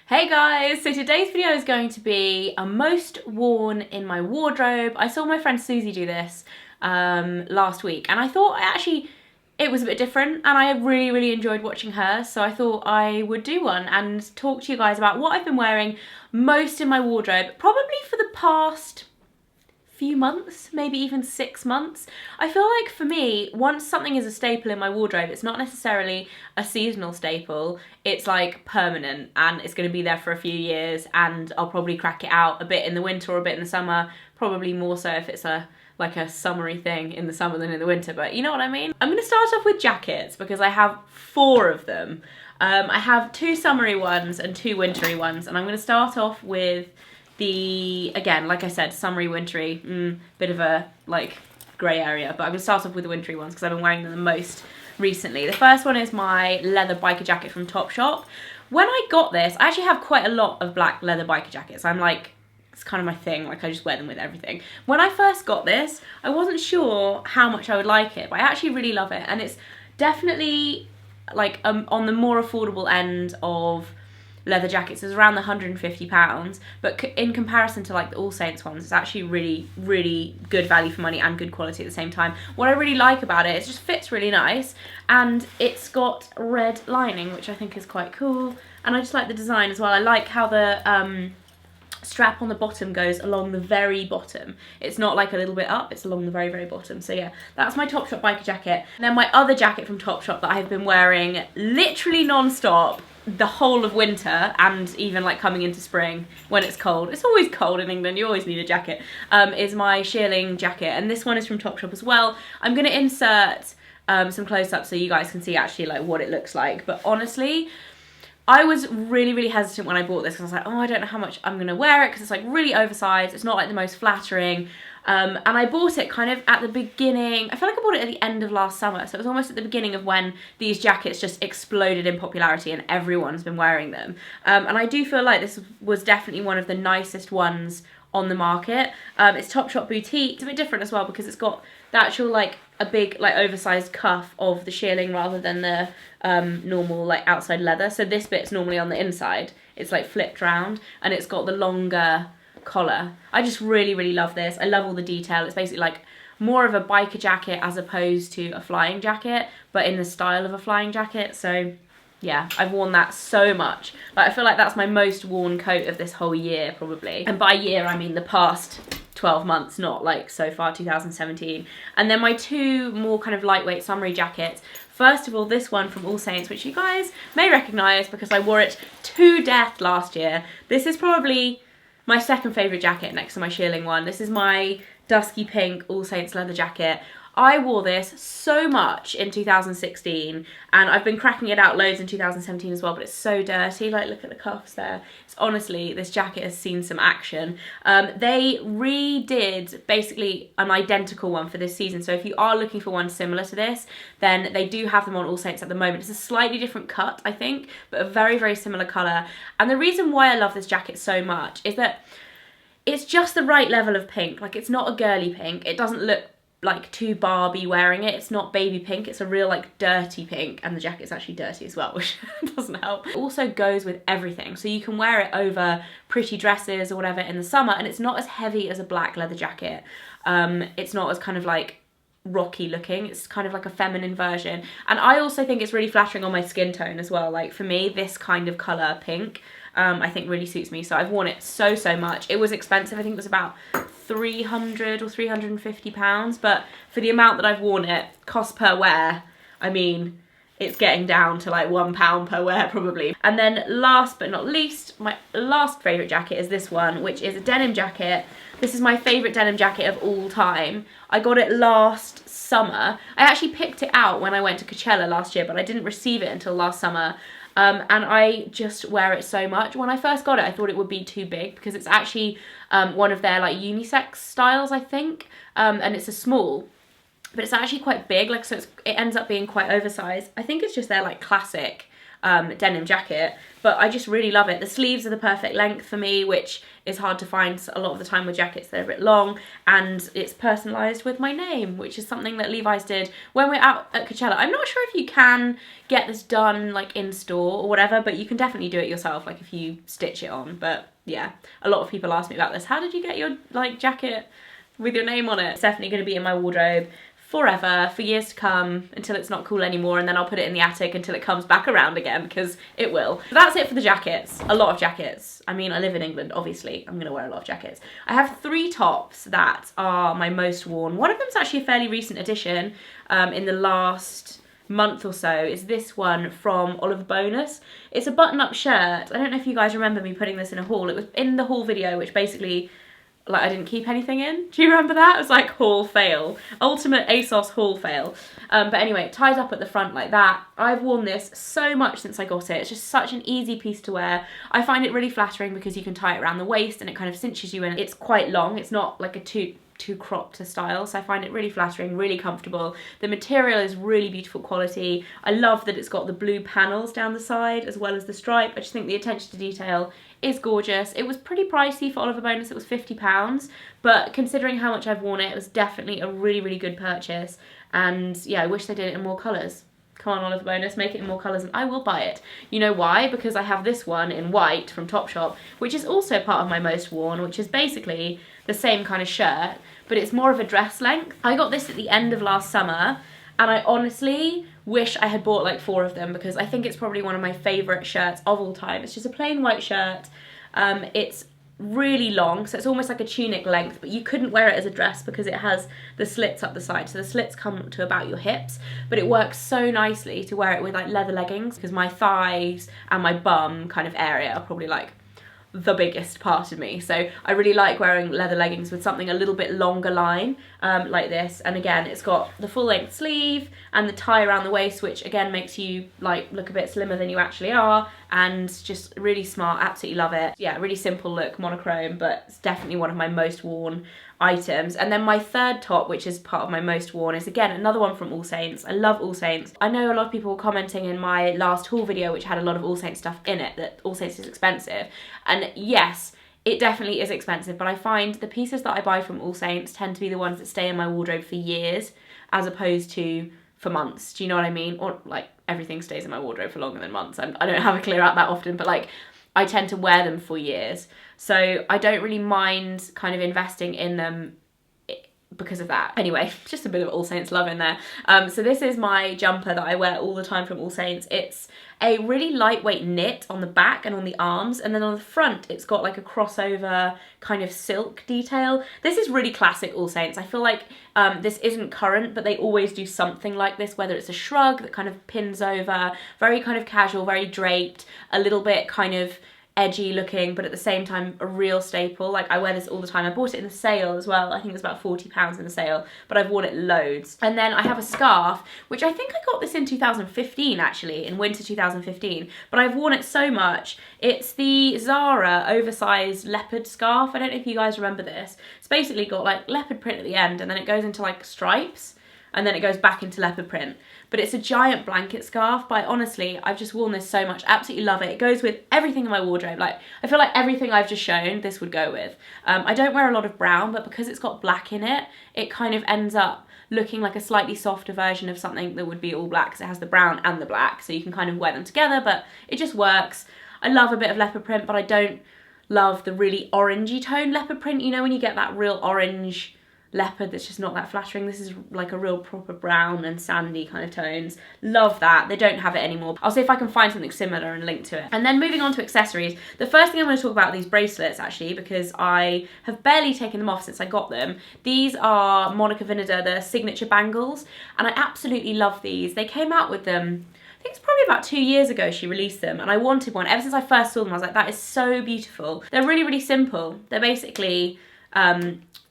Hey guys, so today's video is going to be a most worn in my wardrobe. I saw my friend Susie do this last week and I thought it was a bit different and I really enjoyed watching her, so I thought I would do one and talk to you guys about what I've been wearing most in my wardrobe, probably for the past few months, maybe even 6 months. I feel like for me, once something is a staple in my wardrobe, it's not necessarily a seasonal staple, it's like permanent and it's going to be there for a few years, and I'll probably crack it out a bit in the winter or a bit in the summer, probably more so if it's like a summery thing in the summer than in the winter, but you know what I mean? I'm going to start off with jackets because I have 4 of them. I have 2 summery ones and 2 wintry ones, and I'm going to start off with again, like I said, summery, wintry, bit of a like grey area, but I'm going to start off with the wintry ones because I've been wearing them the most recently. The first one is my leather biker jacket from Topshop. When I got this, I actually have quite a lot of black leather biker jackets. It's kind of my thing, like I just wear them with everything. When I first got this, I wasn't sure how much I would like it, but I actually really love it, and it's definitely like on the more affordable end of leather jackets. Is around the £150, but in comparison to like the All Saints ones, it's actually really good value for money and good quality at the same time. What I really like about it, it just fits really nice, and it's got red lining, which I think is quite cool, and I just like the design as well. I like how the strap on the bottom goes along the very bottom. It's not like a little bit up, it's along the very bottom. So yeah, that's my Topshop biker jacket. And then my other jacket from Topshop that I have been wearing literally non-stop the whole of winter, and even like coming into spring when it's cold. It's always cold in England, you always need a jacket, is my shearling jacket, and this one is from Topshop as well. I'm going to insert some close-ups so you guys can see actually like what it looks like, but honestly, I was really hesitant when I bought this because I was like, oh, I don't know how much I'm going to wear it because it's like really oversized, it's not like the most flattering. And I bought it kind of at the beginning, I feel like I bought it at the end of last summer, so it was almost at the beginning of when these jackets just exploded in popularity and everyone's been wearing them. And I do feel like this was definitely one of the nicest ones on the market. It's Topshop Boutique. It's a bit different as well because it's got the actual like a big like oversized cuff of the shearling rather than the normal like outside leather. So this bit's normally on the inside, it's like flipped round, and it's got the longer collar. I just really love this. I love all the detail. It's basically like more of a biker jacket as opposed to a flying jacket, but in the style of a flying jacket. So yeah, I've worn that so much. Like I feel like that's my most worn coat of this whole year probably. And by year I mean the past 12 months, not like so far 2017. And then my 2 more kind of lightweight summery jackets. First of all, this one from All Saints, which you guys may recognise because I wore it to death last year. This is probably my second favourite jacket next to my shearling one. This is my dusky pink All Saints leather jacket. I wore this so much in 2016, and I've been cracking it out loads in 2017 as well, but it's so dirty. Like, look at the cuffs there. It's honestly, this jacket has seen some action. They redid basically an identical one for this season, so if you are looking for one similar to this, then they do have them on All Saints at the moment. It's a slightly different cut, I think, but a very similar colour. And the reason why I love this jacket so much is that it's just the right level of pink. Like, it's not a girly pink. It doesn't look like too Barbie wearing it. It's not baby pink, it's a real like dirty pink, and the jacket's actually dirty as well, which doesn't help. It also goes with everything, so you can wear it over pretty dresses or whatever in the summer, and it's not as heavy as a black leather jacket. It's not as kind of like rocky looking, it's kind of like a feminine version, and I also think it's really flattering on my skin tone as well. Like for me, this kind of colour pink I think really suits me, so I've worn it so much. It was expensive, I think it was about £300 or £350, but for the amount that I've worn it, cost per wear, I mean, it's getting down to like £1 per wear probably. And then last but not least, my last favourite jacket is this one, which is a denim jacket. This is my favourite denim jacket of all time. I got it last summer. I actually picked it out when I went to Coachella last year, but I didn't receive it until last summer. And I just wear it so much. When I first got it, I thought it would be too big because it's actually one of their like unisex styles, I think, and it's a small, but it's actually quite big, like, so it ends up being quite oversized. I think it's just their like classic denim jacket, but I just really love it. The sleeves are the perfect length for me, which is hard to find a lot of the time with jackets that are a bit long, and it's personalised with my name, which is something that Levi's did when we're out at Coachella. I'm not sure if you can get this done like in store or whatever, but you can definitely do it yourself, like if you stitch it on. But yeah, a lot of people ask me about this. How did you get your like jacket with your name on it? It's definitely going to be in my wardrobe forever, for years to come, until it's not cool anymore, and then I'll put it in the attic until it comes back around again, because it will. So that's it for the jackets. A lot of jackets. I mean, I live in England, obviously. I'm going to wear a lot of jackets. I have 3 tops that are my most worn. One of them is actually a fairly recent addition in the last month or so. Is this one from Oliver Bonus. It's a button-up shirt. I don't know if you guys remember me putting this in a haul. It was in the haul video, which basically, like, I didn't keep anything in. Do you remember that? It was like haul fail. Ultimate ASOS haul fail. But anyway, it ties up at the front like that. I've worn this so much since I got it. It's just such an easy piece to wear. I find it really flattering because you can tie it around the waist and it kind of cinches you in. It's quite long. It's not like a too cropped to style, so I find it really flattering, really comfortable. The material is really beautiful quality. I love that it's got the blue panels down the side as well as the stripe. I just think the attention to detail is gorgeous. It was pretty pricey for Oliver Bonus. It was £50, but considering how much I've worn it, it was definitely a really, really good purchase. And yeah, I wish they did it in more colours. Come on, Oliver Bonus, make it in more colours and I will buy it. You know why? Because I have this one in white from Topshop, which is also part of my most worn, which is basically the same kind of shirt, but it's more of a dress length. I got this at the end of last summer, and I honestly wish I had bought like 4 of them, because I think it's probably one of my favourite shirts of all time. It's just a plain white shirt. It's really long, so it's almost like a tunic length, but you couldn't wear it as a dress because it has the slits up the side. So the slits come to about your hips, but it works so nicely to wear it with like leather leggings, because my thighs and my bum kind of area are probably like the biggest part of me. So I really like wearing leather leggings with something a little bit longer line like this. And again, it's got the full length sleeve and the tie around the waist, which again makes you like look a bit slimmer than you actually are, and just really smart. Absolutely love it. Yeah, really simple look, monochrome, but it's definitely one of my most worn items. And then my third top, which is part of my most worn, is again another one from All Saints. I love All Saints. I know a lot of people were commenting in my last haul video, which had a lot of All Saints stuff in it, that All Saints is expensive. And yes, it definitely is expensive, but I find the pieces that I buy from All Saints tend to be the ones that stay in my wardrobe for years, as opposed to for months. Do you know what I mean? Or like everything stays in my wardrobe for longer than months. I don't have a clear out that often, but like I tend to wear them for years. So I don't really mind kind of investing in them because of that. Anyway, just a bit of All Saints love in there. So this is my jumper that I wear all the time from All Saints. It's a really lightweight knit on the back and on the arms, and then on the front it's got like a crossover kind of silk detail. This is really classic All Saints. I feel like this isn't current, but they always do something like this, whether it's a shrug that kind of pins over, very kind of casual, very draped, a little bit kind of edgy looking, but at the same time a real staple. Like I wear this all the time. I bought it in the sale as well. I think it was about £40 in the sale, but I've worn it loads. And then I have a scarf, which I think I got this in 2015 actually, in winter 2015, but I've worn it so much. It's the Zara oversized leopard scarf. I don't know if you guys remember this. It's basically got like leopard print at the end, and then it goes into like stripes, and then it goes back into leopard print. But it's a giant blanket scarf. But honestly, I've just worn this so much. Absolutely love it. It goes with everything in my wardrobe. Like, I feel like everything I've just shown, this would go with. I don't wear a lot of brown, but because it's got black in it, it kind of ends up looking like a slightly softer version of something that would be all black, because it has the brown and the black. So you can kind of wear them together, but it just works. I love a bit of leopard print, but I don't love the really orangey tone leopard print. You know, when you get that real orange leopard that's just not that flattering. This is like a real proper brown and sandy kind of tones. Love that. They don't have it anymore. I'll see if I can find something similar and link to it. And then moving on to accessories, the first thing I'm going to talk about are these bracelets actually, because I have barely taken them off since I got them. These are Monica Vinader, the signature bangles, and I absolutely love these. They came out with them, I think it's probably about 2 years ago she released them, and I wanted one. Ever since I first saw them, I was like, that is so beautiful. They're really, really simple. They're basically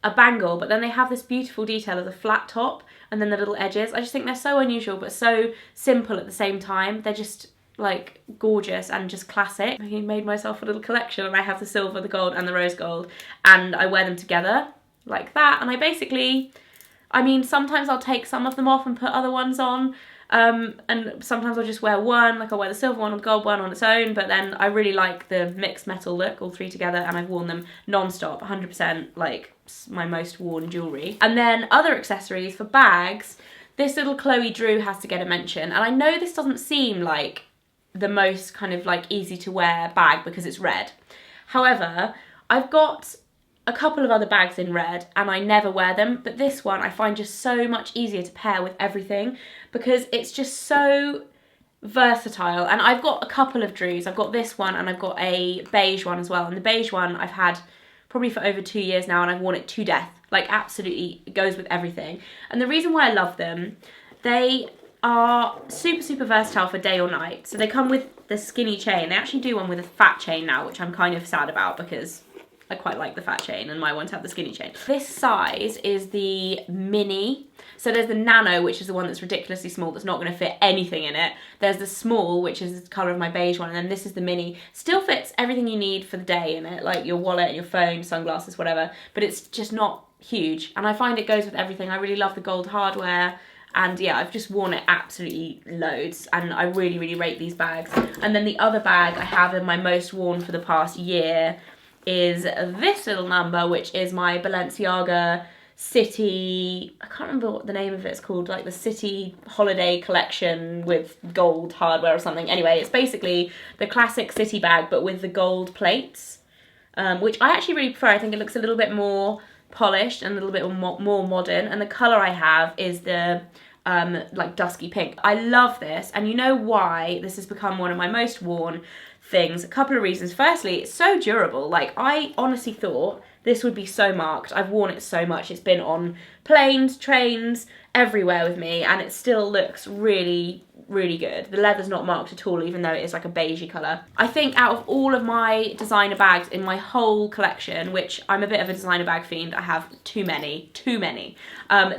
a bangle, but then they have this beautiful detail of the flat top and then the little edges. I just think they're so unusual but so simple at the same time. They're just like gorgeous and just classic. I made myself a little collection, and I have the silver, the gold and the rose gold, and I wear them together like that. And I basically, I mean, sometimes I'll take some of them off and put other ones on, And sometimes I'll just wear one, like I'll wear the silver one or the gold one on its own, but then I really like the mixed metal look, all three together, and I've worn them non-stop, 100%, like my most worn jewellery. And then other accessories for bags, this little Chloe Drew has to get a mention, and I know this doesn't seem like the most kind of like easy to wear bag because it's red. However, I've got a couple of other bags in red and I never wear them, but this one I find just so much easier to pair with everything because it's just so versatile. And I've got a couple of Drews. I've got this one and I've got a beige one as well, and the beige one I've had probably for over 2 years now and I've worn it to death. Like absolutely, it goes with everything. And the reason why I love them, they are super, super versatile for day or night. So they come with the skinny chain. They actually do one with a fat chain now, which I'm kind of sad about because I quite like the fat chain and my one to have the skinny chain. This size is the mini. So there's the nano, which is the one that's ridiculously small, that's not going to fit anything in it. There's the small, which is the colour of my beige one, and then this is the mini. Still fits everything you need for the day in it, like your wallet and your phone, sunglasses, whatever, but it's just not huge. And I find it goes with everything. I really love the gold hardware. And yeah, I've just worn it absolutely loads and I really, really rate these bags. And then the other bag I have in my most worn for the past year is this little number, which is my Balenciaga City, I can't remember what the name of it's called, like the City Holiday Collection with gold hardware or something. Anyway, it's basically the classic City bag but with the gold plates, which I actually really prefer. I think it looks a little bit more polished and a little bit more modern, and the colour I have is the like dusky pink. I love this, and you know why this has become one of my most worn things? A couple of reasons. Firstly, it's so durable. Like, I honestly thought this would be so marked. I've worn it so much. It's been on planes, trains, everywhere with me, and it still looks really, really good. The leather's not marked at all, even though it is like a beigey colour. I think out of all of my designer bags in my whole collection, which I'm a bit of a designer bag fiend, I have too many.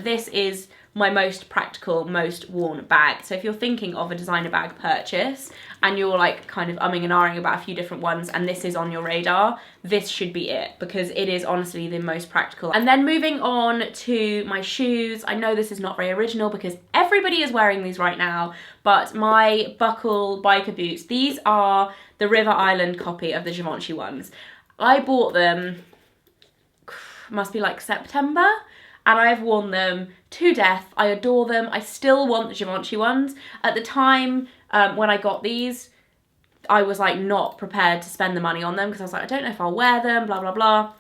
This is my most practical, most worn bag. So if you're thinking of a designer bag purchase and you're like kind of umming and ahhing about a few different ones and this is on your radar, this should be it because it is honestly the most practical. And then moving on to my shoes, I know this is not very original because everybody is wearing these right now, but my buckle biker boots, these are the River Island copy of the Givenchy ones. I bought them, must be like September, and I've worn them to death. I adore them. I still want the Givenchy ones. At the time when I got these, I was like not prepared to spend the money on them because I was like, I don't know if I'll wear them, blah, blah, blah.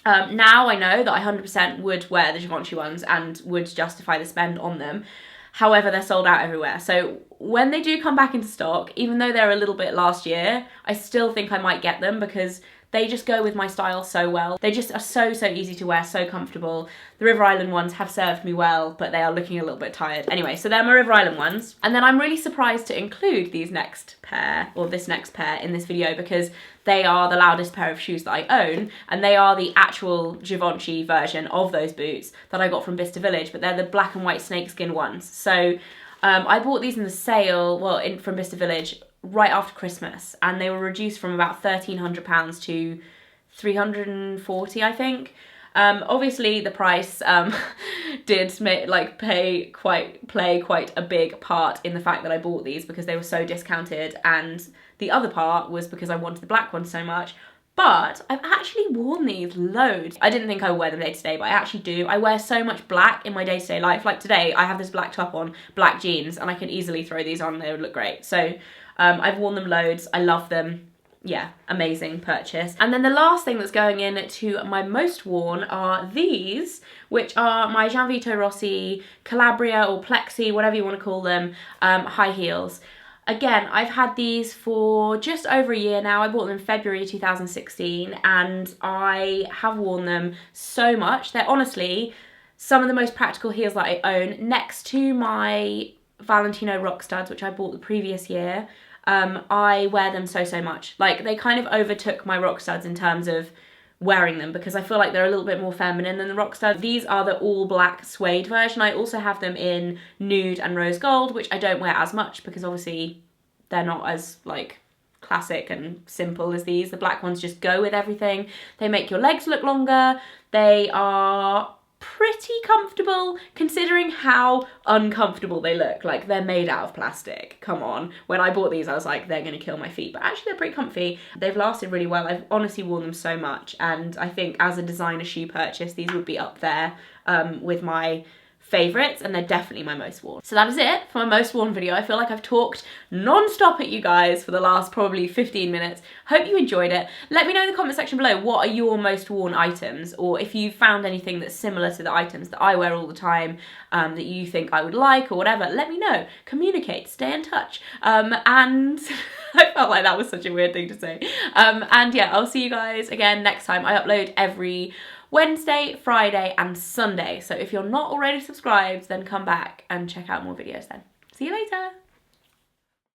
Now I know that I 100% would wear the Givenchy ones and would justify the spend on them. However, they're sold out everywhere. So when they do come back into stock, even though they're a little bit last year, I still think I might get them because they just go with my style so well. They just are so, so easy to wear, so comfortable. The River Island ones have served me well, but they are looking a little bit tired. Anyway, so they're my River Island ones. And then I'm really surprised to include these next pair, or this next pair in this video because they are the loudest pair of shoes that I own, and they are the actual Givenchy version of those boots that I got from Bicester Village, but they're the black and white snakeskin ones. So I bought these in the sale, well, from Bicester Village, right after Christmas, and they were reduced from about £1,300 to £340, I think. Obviously the price did play quite a big part in the fact that I bought these because they were so discounted, and the other part was because I wanted the black one so much. But I've actually worn these loads. I didn't think I would wear them day to day, but I actually do. I wear so much black in my day-to-day life. Like today, I have this black top on, black jeans, and I can easily throw these on and they would look great. So I've worn them loads. I love them. Yeah, amazing purchase. And then the last thing that's going in to my most worn are these, which are my Gianvito Rossi Calabria or Plexi, whatever you want to call them, high heels. Again, I've had these for just over a year now. I bought them in February 2016 and I have worn them so much. They're honestly some of the most practical heels that I own, next to my Valentino rock studs, which I bought the previous year. I wear them so, so much. Like, they kind of overtook my rock studs in terms of wearing them because I feel like they're a little bit more feminine than the rock studs. These are the all black suede version. I also have them in nude and rose gold, which I don't wear as much because obviously they're not as like classic and simple as these. The black ones just go with everything. They make your legs look longer. They are pretty comfortable considering how uncomfortable they look. Like, they're made out of plastic. Come on. When I bought these, I was like, they're gonna kill my feet, but actually they're pretty comfy. They've lasted really well. I've honestly worn them so much, and I think as a designer shoe purchase, these would be up there with my favourites, and they're definitely my most worn. So that is it for my most worn video. I feel like I've talked non-stop at you guys for the last probably 15 minutes. Hope you enjoyed it. Let me know in the comment section below what are your most worn items, or if you found anything that's similar to the items that I wear all the time that you think I would like or whatever. Let me know. Communicate, stay in touch. And I felt like that was such a weird thing to say. And yeah, I'll see you guys again next time. I upload every Wednesday, Friday and Sunday. So if you're not already subscribed, then come back and check out more videos then. See you later.